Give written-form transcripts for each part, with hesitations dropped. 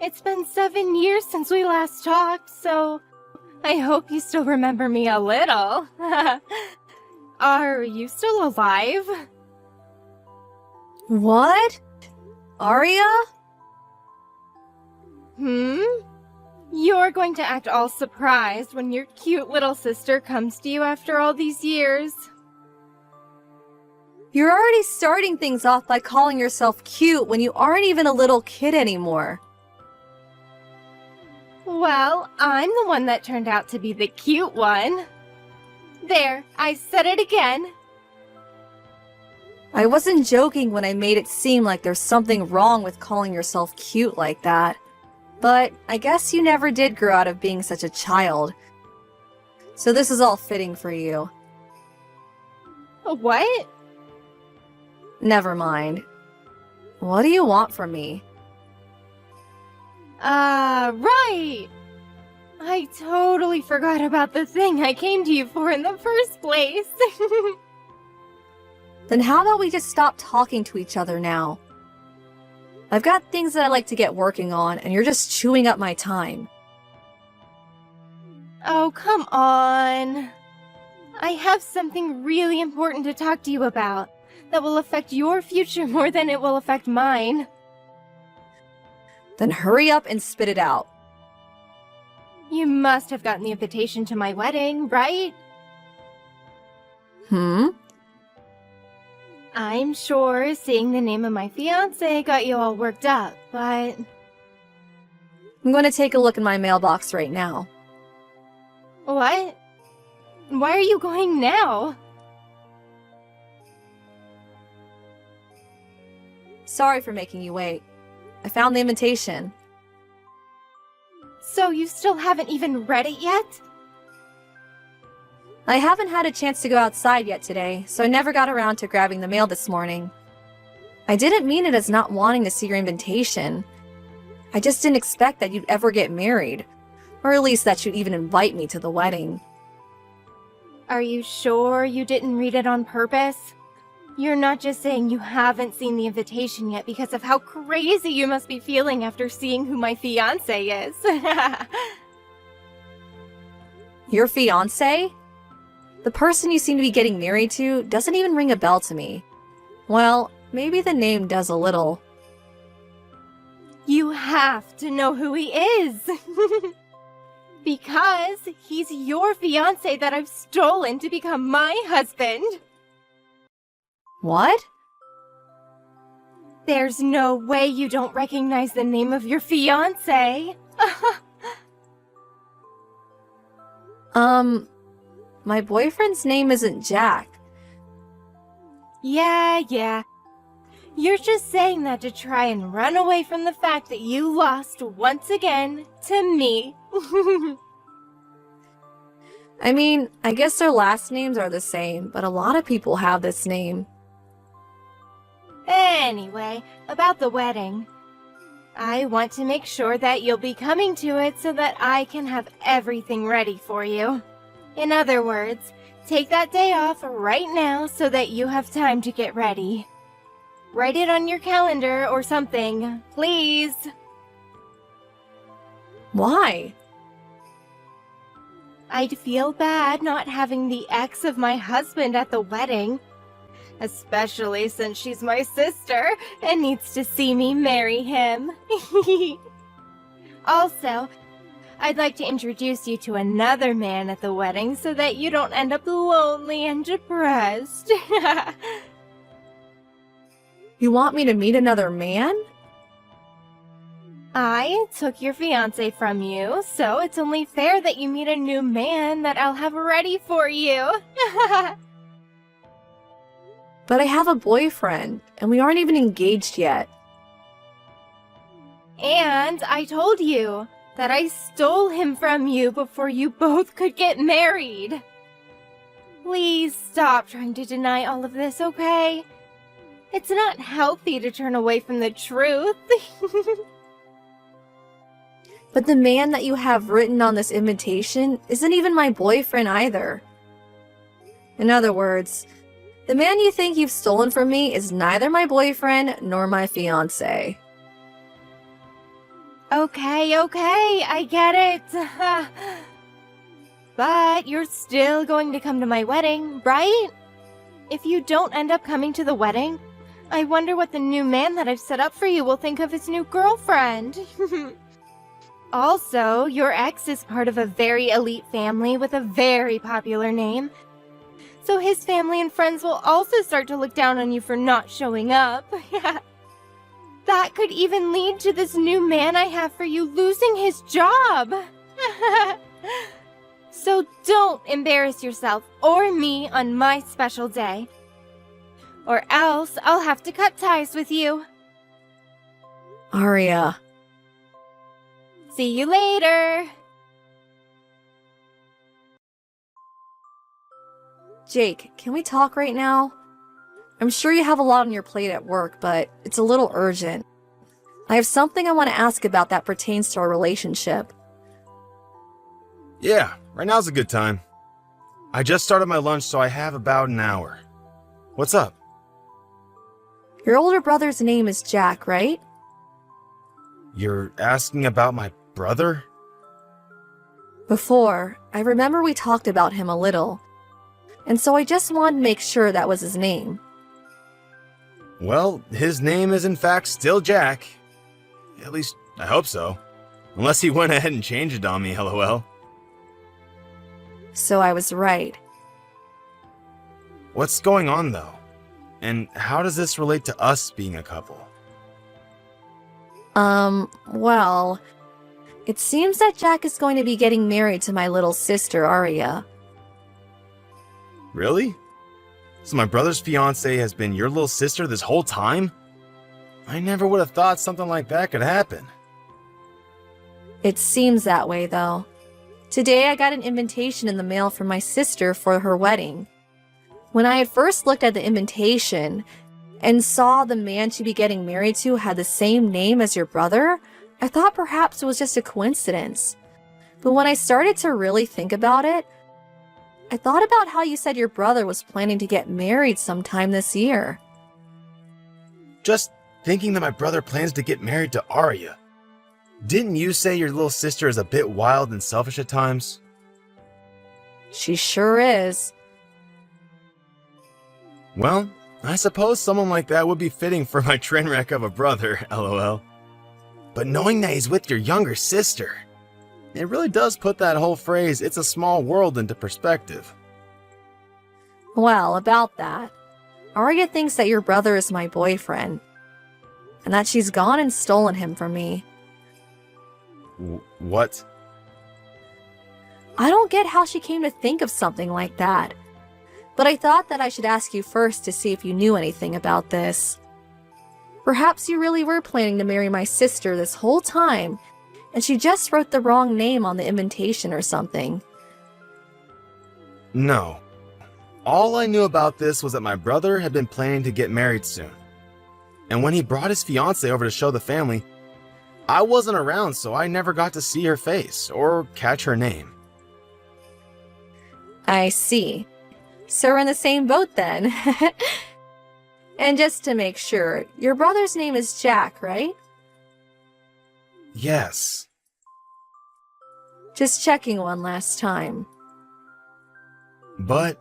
It's been 7 years since we last talked, so I hope you still remember me a little. Are you still alive? What? Arya? You're going to act all surprised when your cute little sister comes to you after all these years. You're already starting things off by calling yourself cute when you aren't even a little kid anymore. Well, I'm the one that turned out to be the cute one. There, I said it again. I wasn't joking when I made it seem like there's something wrong with calling yourself cute like that. But I guess you never did grow out of being such a child. So this is all fitting for you. What? Never mind. What do you want from me? Right! I totally forgot about the thing I came to you for in the first place. Then how about we just stop talking to each other now? I've got things that I like to get working on, and you're just chewing up my time. Oh, come on. I have something really important to talk to you about that will affect your future more than it will affect mine. Then hurry up and spit it out. You must have gotten the invitation to my wedding, right? I'm sure seeing the name of my fiancé got you all worked up, but... I'm going to take a look in my mailbox right now. What? Why are you going now? Sorry for making you wait. I found the invitation. So you still haven't even read it yet? I haven't had a chance to go outside yet today, so I never got around to grabbing the mail this morning. I didn't mean it as not wanting to see your invitation. I just didn't expect that you'd ever get married, or at least that you'd even invite me to the wedding. Are you sure you didn't read it on purpose? You're not just saying you haven't seen the invitation yet because of how crazy you must be feeling after seeing who my fiancé is. Your fiancé? The person you seem to be getting married to doesn't even ring a bell to me. Well, maybe the name does a little. You have to know who he is. Because he's your fiancé that I've stolen to become my husband. What? There's no way you don't recognize the name of your fiancé. My boyfriend's name isn't Jack. Yeah. You're just saying that to try and run away from the fact that you lost once again to me. I mean, I guess their last names are the same, but a lot of people have this name. Anyway, about the wedding. I want to make sure that you'll be coming to it so that I can have everything ready for you. In other words, take that day off right now so that you have time to get ready. Write it on your calendar or something, please. Why? I'd feel bad not having the ex of my husband at the wedding. Especially since she's my sister and needs to see me marry him. Also, I'd like to introduce you to another man at the wedding so that you don't end up lonely and depressed. You want me to meet another man? I took your fiancé from you, so it's only fair that you meet a new man that I'll have ready for you. But I have a boyfriend, and we aren't even engaged yet. And I told you that I stole him from you before you both could get married. Please stop trying to deny all of this, okay? It's not healthy to turn away from the truth. But the man that you have written on this invitation isn't even my boyfriend either. In other words, the man you think you've stolen from me is neither my boyfriend nor my fiancé. Okay, I get it. But you're still going to come to my wedding, right? If you don't end up coming to the wedding, I wonder what the new man that I've set up for you will think of his new girlfriend. Also, your ex is part of a very elite family with a very popular name. So his family and friends will also start to look down on you for not showing up. That could even lead to this new man I have for you losing his job. So don't embarrass yourself or me on my special day. Or else I'll have to cut ties with you. Arya. See you later. Jake, can we talk right now? I'm sure you have a lot on your plate at work, but it's a little urgent. I have something I want to ask about that pertains to our relationship. Yeah, right now's a good time. I just started my lunch, so I have about an hour. What's up? Your older brother's name is Jack, right? You're asking about my brother? Before, I remember we talked about him a little, and so I just wanted to make sure that was his name. Well, his name is in fact still Jack. At least, I hope so. Unless he went ahead and changed it on me, lol. So I was right. What's going on, though? And how does this relate to us being a couple? Well, it seems that Jack is going to be getting married to my little sister, Arya. Really? So my brother's fiancée has been your little sister this whole time? I never would have thought something like that could happen. It seems that way, though. Today I got an invitation in the mail from my sister for her wedding. When I had first looked at the invitation and saw the man she'd be getting married to had the same name as your brother, I thought perhaps it was just a coincidence. But when I started to really think about it, I thought about how you said your brother was planning to get married sometime this year. Just thinking that my brother plans to get married to Arya. Didn't you say your little sister is a bit wild and selfish at times? She sure is. Well, I suppose someone like that would be fitting for my train wreck of a brother, lol. But knowing that he's with your younger sister, it really does put that whole phrase, "it's a small world," into perspective. Well, about that, Arya thinks that your brother is my boyfriend, and that she's gone and stolen him from me. What? I don't get how she came to think of something like that, but I thought that I should ask you first to see if you knew anything about this. Perhaps you really were planning to marry my sister this whole time, and she just wrote the wrong name on the invitation or something. No. All I knew about this was that my brother had been planning to get married soon. And when he brought his fiancée over to show the family, I wasn't around, so I never got to see her face or catch her name. I see. So we're in the same boat then. And just to make sure, your brother's name is Jack, right? Yes. Just checking one last time. But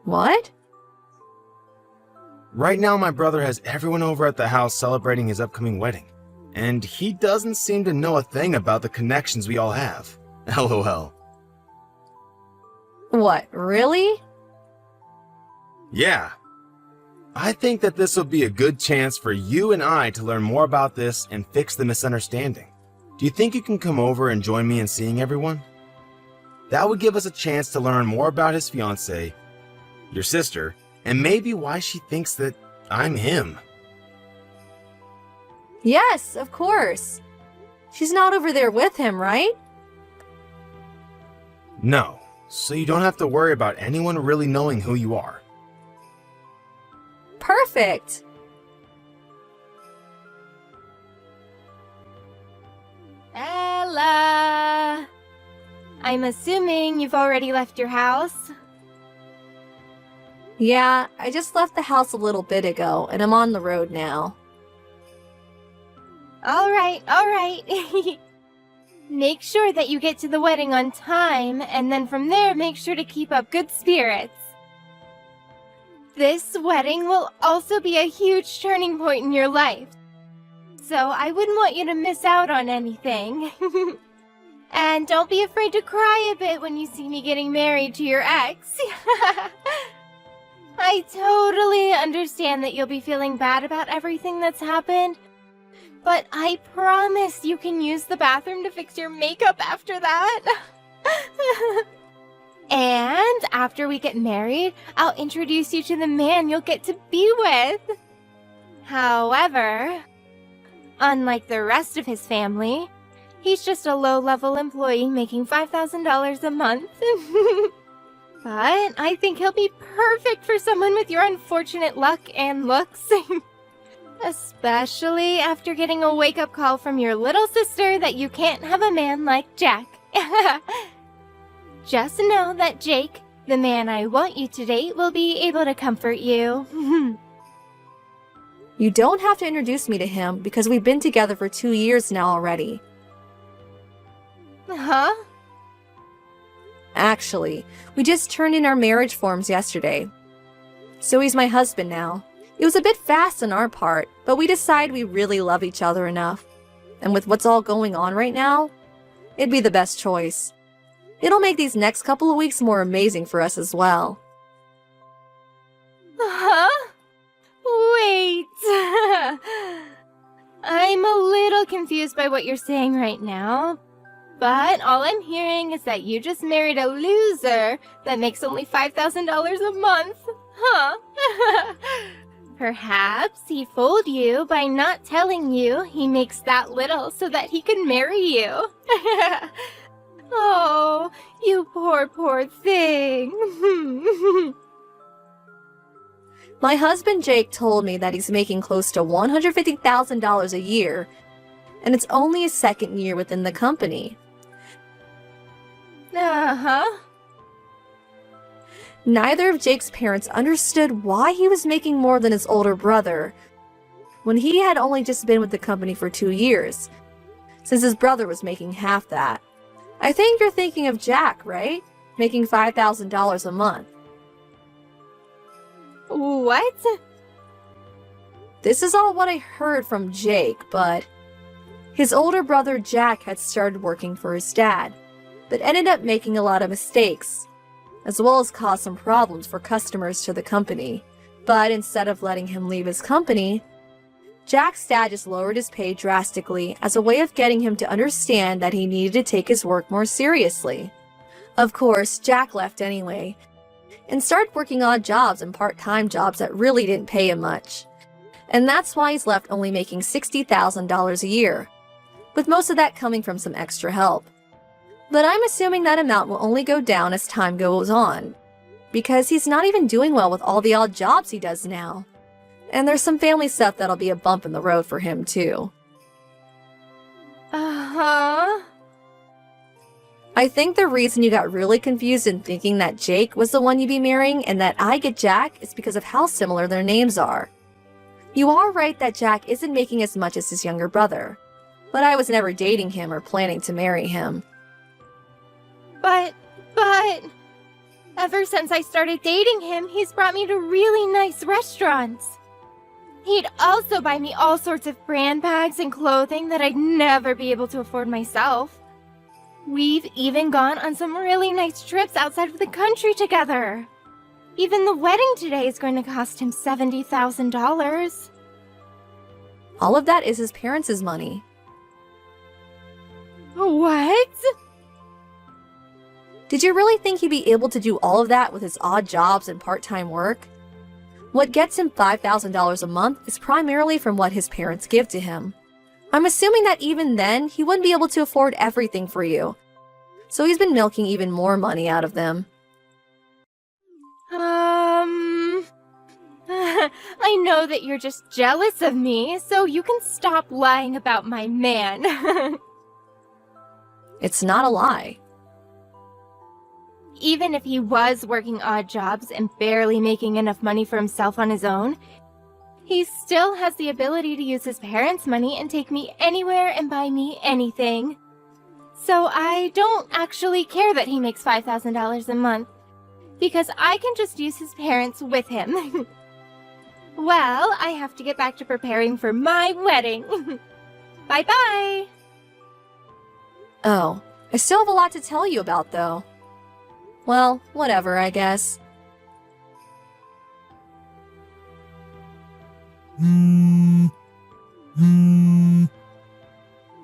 What? right now my brother has everyone over at the house celebrating his upcoming wedding. And he doesn't seem to know a thing about the connections we all have. LOL. What, really? Yeah. I think that this would be a good chance for you and I to learn more about this and fix the misunderstanding. Do you think you can come over and join me in seeing everyone? That would give us a chance to learn more about his fiancée, your sister, and maybe why she thinks that I'm him. Yes, of course. She's not over there with him, right? No, so you don't have to worry about anyone really knowing who you are. Perfect. Ella! I'm assuming you've already left your house? Yeah, I just left the house a little bit ago, and I'm on the road now. All right. Make sure that you get to the wedding on time, and then from there, make sure to keep up good spirits. This wedding will also be a huge turning point in your life, so I wouldn't want you to miss out on anything. And don't be afraid to cry a bit when you see me getting married to your ex. I totally understand that you'll be feeling bad about everything that's happened, but I promise you can use the bathroom to fix your makeup after that. And after we get married, I'll introduce you to the man you'll get to be with. However, unlike the rest of his family, he's just a low-level employee making $5,000 a month. But I think he'll be perfect for someone with your unfortunate luck and looks. Especially after getting a wake-up call from your little sister that you can't have a man like Jack. Just know that Jake, the man I want you to date, will be able to comfort you. You don't have to introduce me to him because we've been together for 2 years now already. Huh? Actually, we just turned in our marriage forms yesterday. So he's my husband now. It was a bit fast on our part, but we decided we really love each other enough. And with what's all going on right now, it'd be the best choice. It'll make these next couple of weeks more amazing for us as well. Huh? Wait. I'm a little confused by what you're saying right now, but all I'm hearing is that you just married a loser that makes only $5,000 a month. Huh? Perhaps he fooled you by not telling you he makes that little so that he can marry you. Oh, you poor thing. My husband Jake told me that he's making close to $150,000 a year, and it's only his second year within the company. Uh-huh. Neither of Jake's parents understood why he was making more than his older brother, when he had only just been with the company for 2 years, since his brother was making half that. I think you're thinking of Jack, right? Making $5,000 a month. What? This is all what I heard from Jake, but his older brother Jack had started working for his dad, but ended up making a lot of mistakes, as well as caused some problems for customers to the company. But instead of letting him leave his company, Jack's dad just lowered his pay drastically as a way of getting him to understand that he needed to take his work more seriously. Of course, Jack left anyway, and started working odd jobs and part-time jobs that really didn't pay him much. And that's why he's left only making $60,000 a year, with most of that coming from some extra help. But I'm assuming that amount will only go down as time goes on, because he's not even doing well with all the odd jobs he does now. And there's some family stuff that'll be a bump in the road for him too. Uh-huh. I think the reason you got really confused in thinking that Jake was the one you'd be marrying and that I get Jack is because of how similar their names are. You are right that Jack isn't making as much as his younger brother, but I was never dating him or planning to marry him. But, ever since I started dating him, he's brought me to really nice restaurants. He'd also buy me all sorts of brand bags and clothing that I'd never be able to afford myself. We've even gone on some really nice trips outside of the country together. Even the wedding today is going to cost him $70,000. All of that is his parents' money. What? Did you really think he'd be able to do all of that with his odd jobs and part-time work? What gets him $5,000 a month is primarily from what his parents give to him. I'm assuming that even then, he wouldn't be able to afford everything for you. So he's been milking even more money out of them. I know that you're just jealous of me, so you can stop lying about my man. It's not a lie. Even if he was working odd jobs and barely making enough money for himself on his own, He still has the ability to use his parents' money and take me anywhere and buy me anything. So I don't actually care that he makes $5,000 a month, because I can just use his parents with him. Well, I have to get back to preparing for my wedding. Bye-bye! Oh, I still have a lot to tell you about, though. Well, whatever, I guess.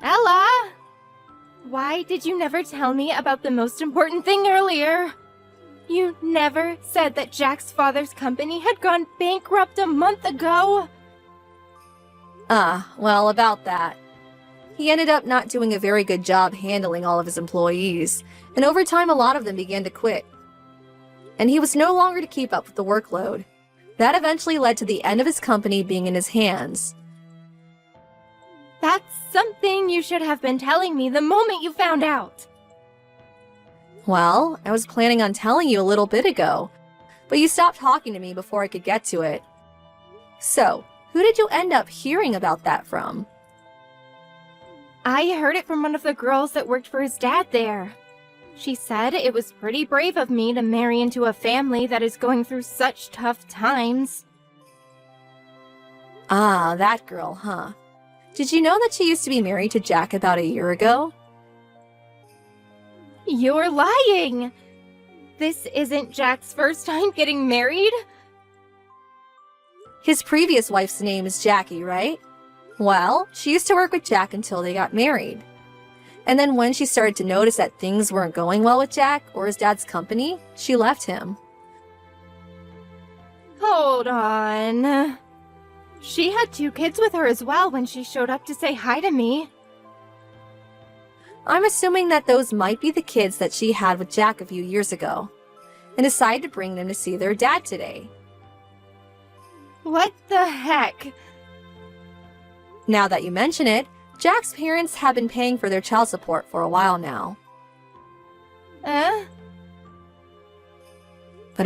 Ella! Why did you never tell me about the most important thing earlier? You never said that Jack's father's company had gone bankrupt a month ago. Well, about that. He ended up not doing a very good job handling all of his employees, and over time a lot of them began to quit. And he was no longer to keep up with the workload. That eventually led to the end of his company being in his hands. That's something you should have been telling me the moment you found out. Well, I was planning on telling you a little bit ago, but you stopped talking to me before I could get to it. So, who did you end up hearing about that from? I heard it from one of the girls that worked for his dad there. She said it was pretty brave of me to marry into a family that is going through such tough times. Ah, that girl, huh? Did you know that she used to be married to Jack about a year ago? You're lying! This isn't Jack's first time getting married? His previous wife's name is Jackie, right? Well, she used to work with Jack until they got married. And then when she started to notice that things weren't going well with Jack or his dad's company, she left him. Hold on. She had 2 kids with her as well when she showed up to say hi to me. I'm assuming that those might be the kids that she had with Jack a few years ago, and decided to bring them to see their dad today. What the heck? Now that you mention it, Jack's parents have been paying for their child support for a while now. But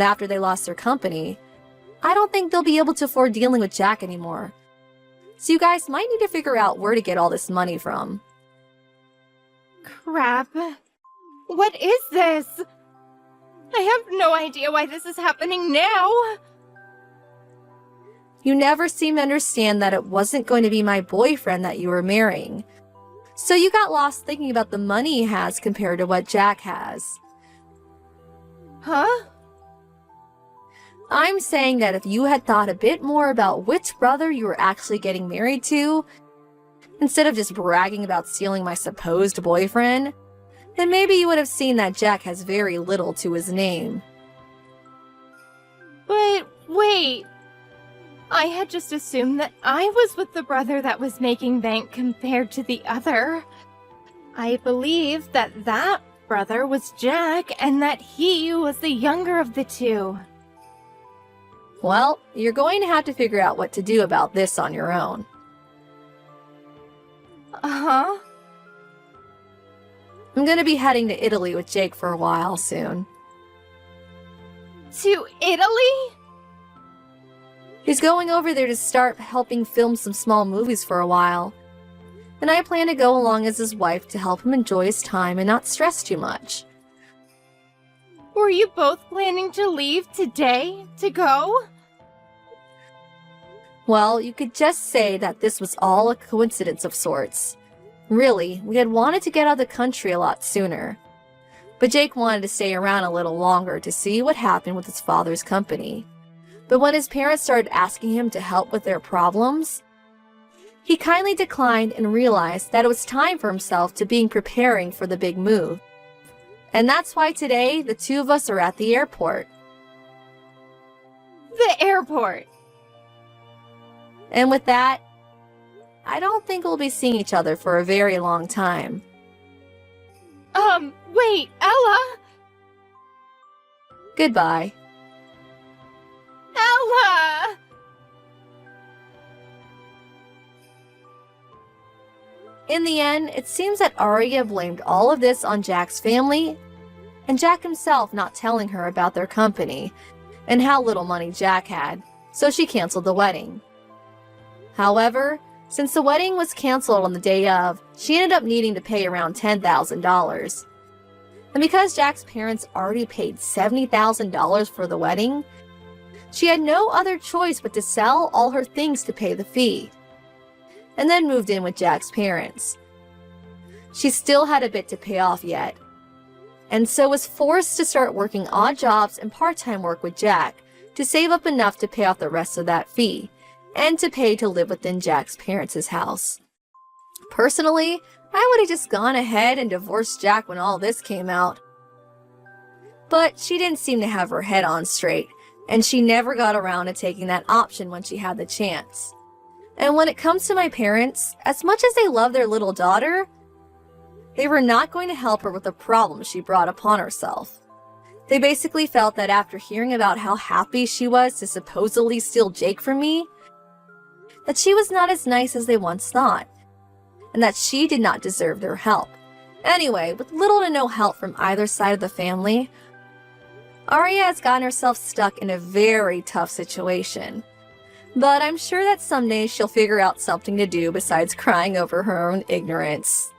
after they lost their company, I don't think they'll be able to afford dealing with Jack anymore. So you guys might need to figure out where to get all this money from. Crap. What is this? I have no idea why this is happening now. You never seem to understand that it wasn't going to be my boyfriend that you were marrying. So you got lost thinking about the money he has compared to what Jack has. Huh? I'm saying that if you had thought a bit more about which brother you were actually getting married to, instead of just bragging about stealing my supposed boyfriend, then maybe you would have seen that Jack has very little to his name. But wait. I had just assumed that I was with the brother that was making bank compared to the other. I believed that that brother was Jack and that he was the younger of the 2. Well, you're going to have to figure out what to do about this on your own. Uh-huh. I'm going to be heading to Italy with Jake for a while soon. To Italy? He's going over there to start helping film some small movies for a while. And I plan to go along as his wife to help him enjoy his time and not stress too much. Were you both planning to leave today to go? Well, you could just say that this was all a coincidence of sorts. Really, we had wanted to get out of the country a lot sooner. But Jake wanted to stay around a little longer to see what happened with his father's company. But when his parents started asking him to help with their problems, he kindly declined and realized that it was time for himself to be preparing for the big move. And that's why today the 2 of us are at the airport. The airport. And with that, I don't think we'll be seeing each other for a very long time. Wait, Ella? Goodbye. Ella! In the end, it seems that Arya blamed all of this on Jack's family, and Jack himself not telling her about their company, and how little money Jack had, so she canceled the wedding. However, since the wedding was canceled on the day of, she ended up needing to pay around $10,000. And because Jack's parents already paid $70,000 for the wedding, she had no other choice but to sell all her things to pay the fee, and then moved in with Jack's parents. She still had a bit to pay off yet, and so was forced to start working odd jobs and part-time work with Jack to save up enough to pay off the rest of that fee, and to pay to live within Jack's parents' house. Personally, I would have just gone ahead and divorced Jack when all this came out. But she didn't seem to have her head on straight, and she never got around to taking that option when she had the chance. And when it comes to my parents, as much as they love their little daughter, they were not going to help her with the problem she brought upon herself. They basically felt that after hearing about how happy she was to supposedly steal Jake from me, that she was not as nice as they once thought, and that she did not deserve their help. Anyway, with little to no help from either side of the family, Arya has gotten herself stuck in a very tough situation. But I'm sure that someday she'll figure out something to do besides crying over her own ignorance.